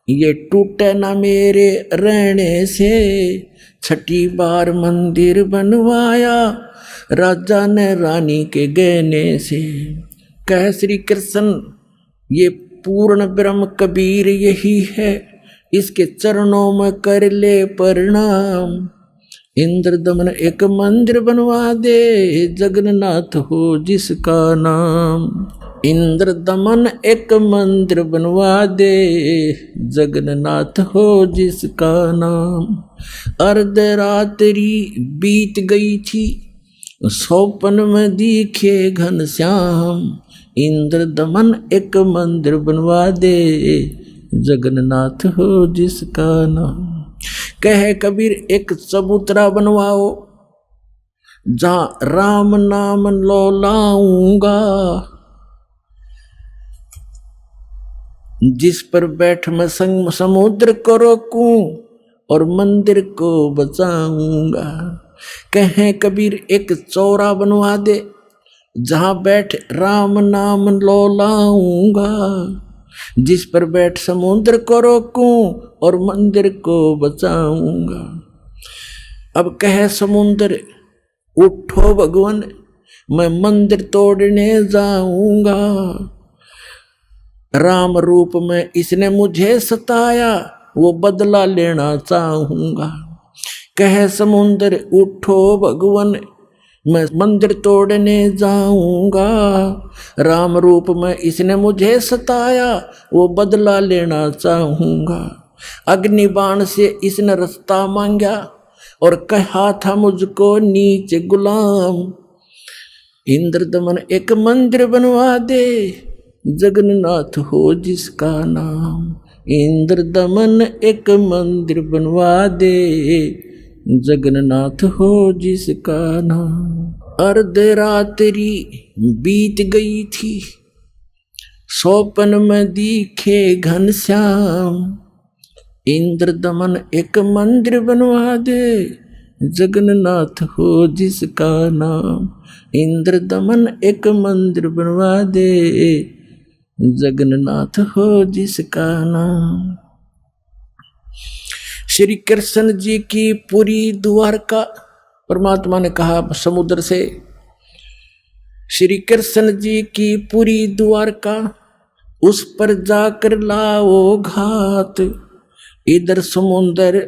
Speaker 1: ये टूटे ना मेरे रहने से। 6ठी बार मंदिर बनवाया राजा ने रानी के गहने से। कह श्री कृष्ण ये पूर्ण ब्रह्म कबीर यही है, इसके चरणों में कर ले प्रणाम। इंद्र दमन एक मंदिर बनवा दे, जगन्नाथ हो जिसका नाम। इंद्र दमन एक मंदिर बनवा दे, जगन्नाथ हो जिसका नाम। अर्ध रात्रि बीत गई थी, सौपन में दिखे घनश्याम। इंद्र दमन एक मंदिर बनवा दे, जगन्नाथ हो जिसका नाम। कहे कबीर एक चबूतरा बनवाओ जहां राम नाम लो लाऊंगा, जिस पर बैठ मैं समुद्र को रोकूं और मंदिर को बचाऊंगा। कहे कबीर एक चौरा बनवा दे जहां बैठ राम नाम लो लाऊंगा, जिस पर बैठ समुद्र को रोकूं और मंदिर को बचाऊंगा। अब कहे समुद्र उठो भगवान मैं मंदिर तोड़ने जाऊंगा, राम रूप में इसने मुझे सताया वो बदला लेना चाहूंगा। कहे समुद्र उठो भगवान मैं मंदिर तोड़ने जाऊंगा, राम रूप में इसने मुझे सताया वो बदला लेना चाहूंगा। अग्नि बाण से इसने रास्ता मांगा और कहा था मुझको नीचे गुलाम, इंद्रदमन एक मंदिर बनवा दे जगन्नाथ हो जिसका नाम, इंद्रदमन एक मंदिर बनवा दे जगन्नाथ हो जिसका नाम। अर्धरात्रि बीत गई थी स्वप्न में दिखे घनश्याम, इंद्रदमन एक मंदिर बनवा दे जगन्नाथ हो जिसका नाम, इंद्रदमन एक मंदिर बनवा दे जगन्नाथ हो जिसका नाम। श्री कृष्ण जी की पूरी द्वारका, परमात्मा ने कहा समुद्र से, श्री कृष्ण जी की पूरी द्वारका उस पर जाकर लाओ घात, इधर समुद्र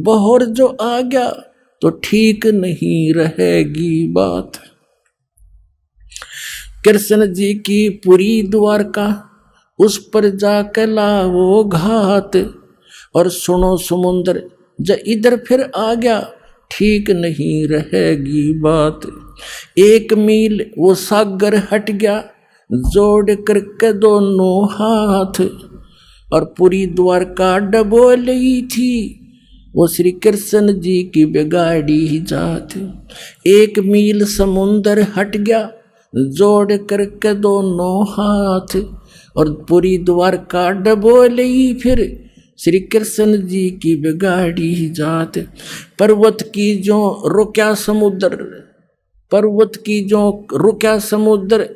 Speaker 1: बहर जो आ गया तो ठीक नहीं रहेगी बात। कृष्ण जी की पूरी द्वारका उस पर जाकर लाओ घात, और सुनो समुद्र जब इधर फिर आ गया ठीक नहीं रहेगी बात। एक मील वो सागर हट गया जोड़ करके दोनों हाथ, और पूरी द्वारका डबो ली थी वो श्री कृष्ण जी की बिगाड़ी जात। एक मील समुद्र हट गया जोड़ करके दोनों हाथ, और पूरी द्वारका डबो ली फिर श्री कृष्ण जी की बिगाड़ी जात। पर्वत की जो रुक्या समुद्र, पर्वत की जो रुक्या समुद्र,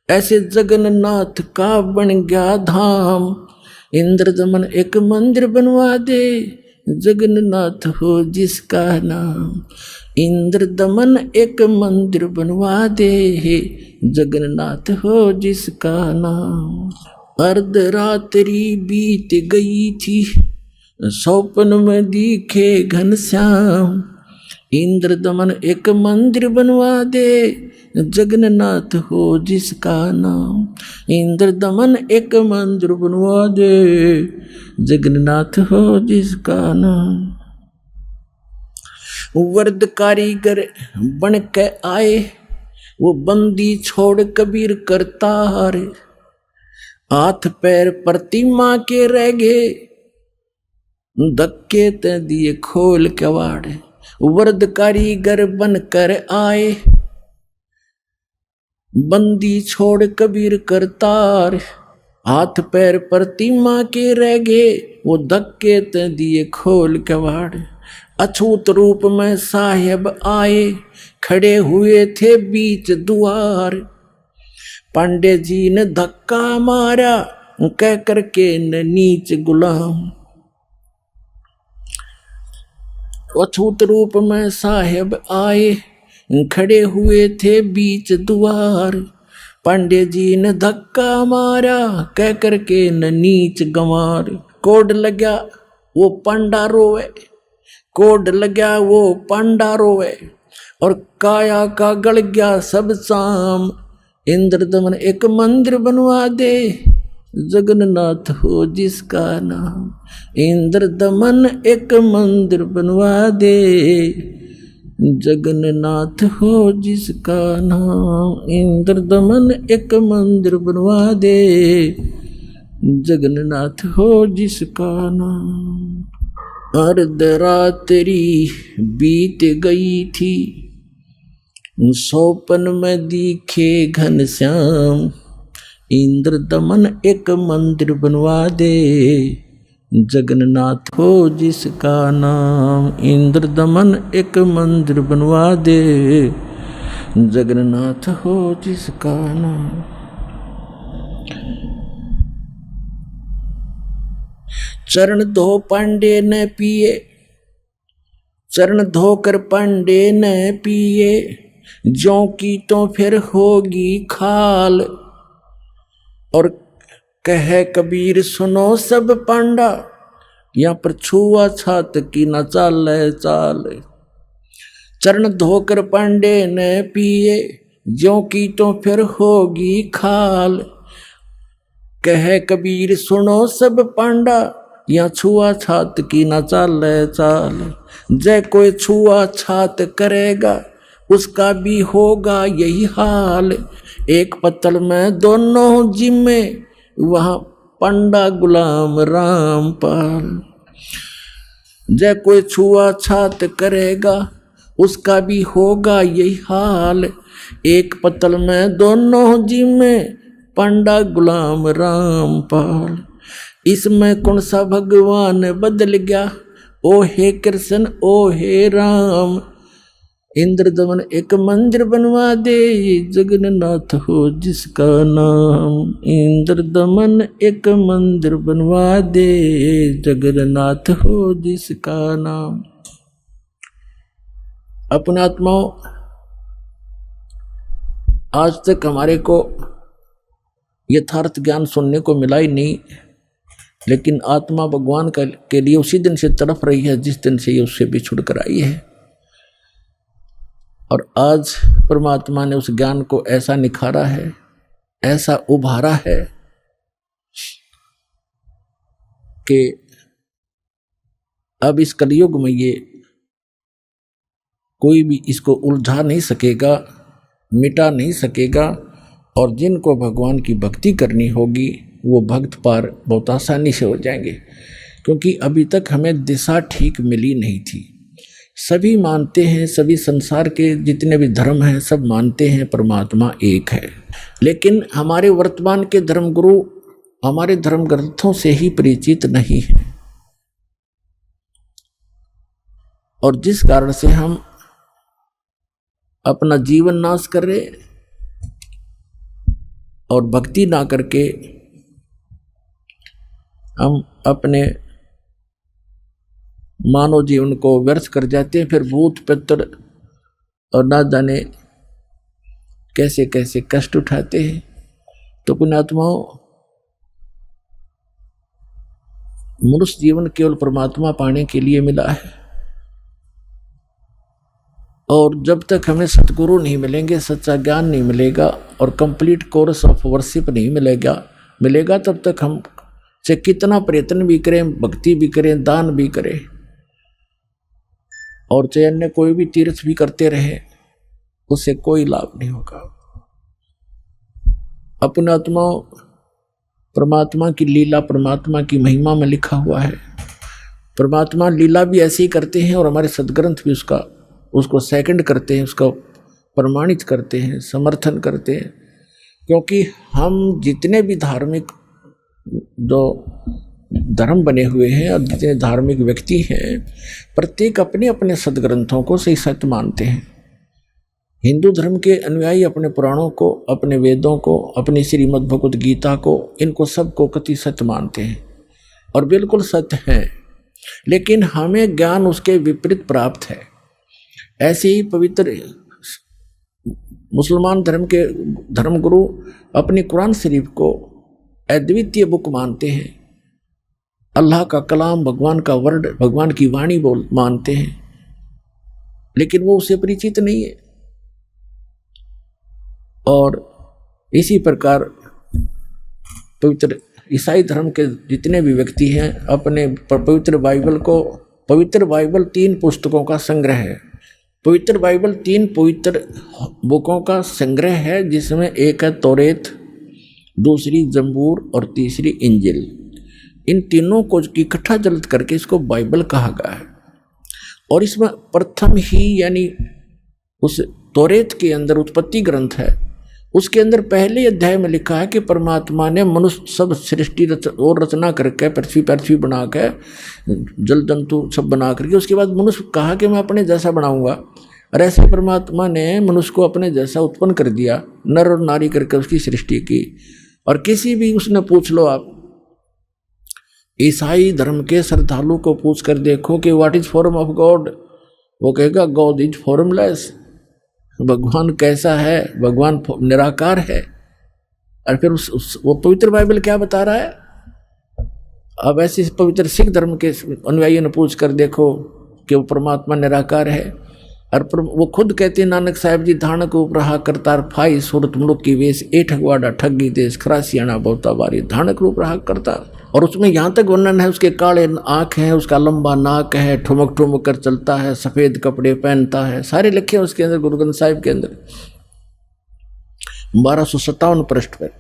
Speaker 1: ऐसे जगन्नाथ का बन गया धाम, इंद्रदमन एक मंदिर बनवा दे जगन्नाथ हो जिसका नाम, इंद्रदमन एक मंदिर बनवा दे जगन्नाथ हो जिसका नाम। अर्धरात्रि बीत गई थी स्वप्न में दिखे घनश्याम, इंद्रदमन एक मंदिर बनवा दे जगन्नाथ हो जिसका नाम, इंद्रदमन एक मंदिर बनवा दे जगन्नाथ हो जिसका नाम। वर्द कारीगर बन के आए वो बंदी छोड़ कबीर करतार, हाथ पैर प्रतिमा के रह गए धक्के ते दिए खोल कवाड़। वर्द कारीगर बन कर आए बंदी छोड़ कबीर करतार, हाथ पैर प्रतिमा के रह गए वो धक्के ते दिए खोल कवाड़। अछूत रूप में साहेब आए खड़े हुए थे बीच द्वार, पांडे जी ने धक्का मारा कह करके न नीच गुलाम। अछूत रूप में साहेब आए खड़े हुए थे बीच द्वार, पांडे जी ने धक्का मारा कह करके न नीच गंवार। कोड लगा वो पांडा रोवे, कोड लगा वो पांडा रोवे, और काया का गल गया सब शाम, इंद्रदमन एक मंदिर बनवा दे जगन्नाथ हो जिसका नाम, इंद्रदमन एक मंदिर बनवा दे जगन्नाथ हो जिसका नाम, इंद्रदमन एक मंदिर बनवा दे जगन्नाथ हो जिसका नाम। अर्धरात्रि बीत गई थी, सौपन में दिखे घनश्याम, इंद्र दमन एक मंदिर बनवा दे, जगन्नाथ हो जिसका नाम। इंद्र दमन एक मंदिर बनवा दे, जगन्नाथ हो जिसका नाम। चरण धो पांडे न पिए, चरण धोकर पांडे न पिए, ज्यों की तो फिर होगी खाल। और कहे कबीर सुनो सब पांडा, यहाँ पर छुआ छात की न चाल चाल। चरण धोकर पांडे न पिए, ज्यों की तो फिर होगी खाल। कहे कबीर सुनो सब पांडा, यहाँ छुआ छात की न चाल चाल। जय कोई छुआ छात करेगा, उसका भी होगा यही हाल। एक पत्तल में दोनों जिम्मे, वहाँ पंडा गुलाम रामपाल। जय कोई छुआ छात करेगा, उसका भी होगा यही हाल। एक पत्तल में दोनों जिम्मे, पंडा गुलाम रामपाल। इसमें कौन सा भगवान बदल गया, ओ हे कृष्ण ओ हे राम। इंद्र दमन एक मंदिर बनवा दे, जगन्नाथ हो जिसका नाम। इंद्र दमन एक मंदिर बनवा दे, जगन्नाथ हो जिसका नाम। अपने आत्माओं, आज तक हमारे को यथार्थ ज्ञान सुनने को मिला ही नहीं, लेकिन आत्मा भगवान के लिए उसी दिन से तड़प रही है जिस दिन से ये उससे बिछुड़ कर आई है। और आज परमात्मा ने उस ज्ञान को ऐसा निखारा है, ऐसा उभारा है कि अब इस कलयुग में ये कोई भी इसको उलझा नहीं सकेगा, मिटा नहीं सकेगा। और जिनको भगवान की भक्ति करनी होगी वो भक्त पार बहुत आसानी से हो जाएंगे, क्योंकि अभी तक हमें दिशा ठीक मिली नहीं थी। सभी मानते हैं, सभी संसार के जितने भी धर्म हैं सब मानते हैं परमात्मा एक है, लेकिन हमारे वर्तमान के धर्मगुरु हमारे धर्म ग्रंथों से ही परिचित नहीं है। और जिस कारण से हम अपना जीवन नाश कर रहे और भक्ति ना करके हम अपने मानव जीवन को व्यर्थ कर जाते हैं। फिर भूत पितर और ना जाने कैसे कैसे कष्ट उठाते हैं। तो पुण्यात्माओं, मनुष्य जीवन केवल परमात्मा पाने के लिए मिला है, और जब तक हमें सतगुरु नहीं मिलेंगे, सच्चा ज्ञान नहीं मिलेगा और कंप्लीट कोर्स ऑफ वर्शिप नहीं मिलेगा, तब तक हम चाहे कितना प्रयत्न भी करें, भक्ति भी करें, दान भी करें और चाहे अन्य कोई भी तीर्थ भी करते रहे, उससे कोई लाभ नहीं होगा। अपने आत्माओं, परमात्मा की लीला, परमात्मा की महिमा में लिखा हुआ है। परमात्मा लीला भी ऐसे ही करते हैं और हमारे सदग्रंथ भी उसको सेकंड करते हैं, उसका प्रमाणित करते हैं, समर्थन करते हैं। क्योंकि हम जितने भी धार्मिक जो धर्म बने हुए हैं और जितने धार्मिक व्यक्ति हैं, प्रत्येक अपने अपने सदग्रंथों को सही सत्य मानते हैं। हिंदू धर्म के अनुयायी अपने पुराणों को, अपने वेदों को, अपनी श्रीमद् भगवद गीता को, इनको सबको कति सत्य मानते हैं और बिल्कुल सत्य हैं, लेकिन हमें ज्ञान उसके विपरीत प्राप्त है। ऐसे ही पवित्र मुसलमान धर्म के धर्मगुरु अपनी कुरान शरीफ को अद्वितीय बुक मानते हैं, अल्लाह का कलाम, भगवान का वर्ड, भगवान की वाणी मानते हैं, लेकिन वो उससे परिचित नहीं है। और इसी प्रकार पवित्र ईसाई धर्म के जितने भी व्यक्ति हैं, अपने पवित्र बाइबल 3 पुस्तकों का संग्रह है। पवित्र बाइबल 3 पवित्र बुकों का संग्रह है, जिसमें एक है तौरेत, दूसरी जंबूर और तीसरी इंजिल। इन तीनों को इकट्ठा जल्द करके इसको बाइबल कहा गया है। और इसमें प्रथम ही यानी उस तौरेत के अंदर उत्पत्ति ग्रंथ है, उसके अंदर पहले अध्याय में लिखा है कि परमात्मा ने मनुष्य सब सृष्टि और रचना करके पृथ्वी बना के जल जंतु सब बना करके उसके बाद मनुष्य कहा कि मैं अपने जैसा बनाऊंगा। और ऐसे परमात्मा ने मनुष्य को अपने जैसा उत्पन्न कर दिया, नर और नारी करके उसकी सृष्टि की। और किसी भी उसने पूछ लो आप ईसाई धर्म के श्रद्धालु को पूछ कर देखो कि what is form of God, वो कहेगा गॉड इज फॉर्मलेस, भगवान कैसा है, भगवान निराकार है। और फिर वो पवित्र बाइबल क्या बता रहा है। अब ऐसे पवित्र सिख धर्म के अनुयायियों ने पूछ कर देखो कि वो परमात्मा निराकार है। और वो खुद कहते हैं नानक साहिब जी धानक उपरहा करतार फाई सूरत मुलुक की वेश ए ठगवाड़ा ठगी देश खरासियाना बहुता बारी धानक रूप रहा करतार। और उसमें यहाँ तक वर्णन है उसके काले आँख हैं, उसका लंबा नाक है, ठुमक ठुमक कर चलता है, सफ़ेद कपड़े पहनता है, सारे लिखे हैं उसके अंदर गुरु ग्रंथ साहिब के अंदर 1257 पृष्ठ पर।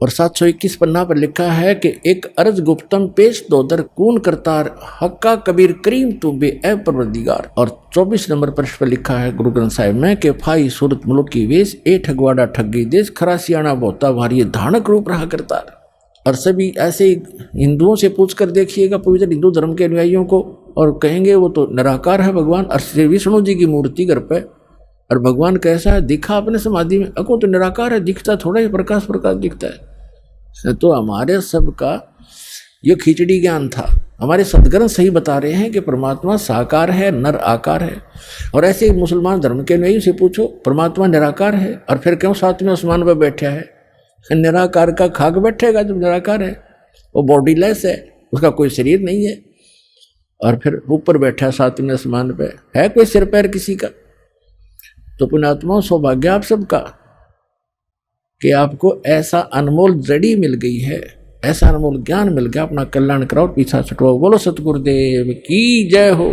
Speaker 1: और 721 पन्ना पर लिखा है कि एक अर्ज गुप्तम पेश दोदर कून करतार हक्का कबीर करीम तू बे ए परवरदिगार। और 24 नंबर पृष्ठ पर लिखा है गुरु ग्रंथ साहिब में कि फाई सूरत मुलुक की वेश ए ठगवाड़ा ठगी देश खरासियाना बहुता भारी धानक रूप रहा करतार। और सभी ऐसे हिंदुओं से पूछ कर देखिएगा पवित्र हिंदू धर्म के अनुयायियों को, और कहेंगे वो तो निराकार है भगवान। और श्री विष्णु जी की मूर्ति घर पे, और भगवान कैसा है दिखा अपने समाधि में, अको तो निराकार है, दिखता थोड़ा ही प्रकाश प्रकाश दिखता है। तो हमारे सबका ये खिचड़ी ज्ञान था। हमारे सदग्रंथ सही बता रहे हैं कि परमात्मा साकार है, नर आकार है। और ऐसे मुसलमान धर्म के अनुयायियों से पूछो परमात्मा निराकार है, और फिर क्यों सातवें आसमान पर बैठा है। निराकार का खाक बैठेगा जब निराकार है, वो बॉडीलेस है, उसका कोई शरीर नहीं है, और फिर ऊपर बैठा सातवें आसमान पे, है कोई सिर पैर किसी का। तो पुण्यात्मा सौभाग्य आप सबका कि आपको ऐसा अनमोल जड़ी मिल गई है, ऐसा अनमोल ज्ञान मिल गया, अपना कल्याण कराओ, पीछा छुटवाओ। बोलो सतगुरुदेव की जय हो।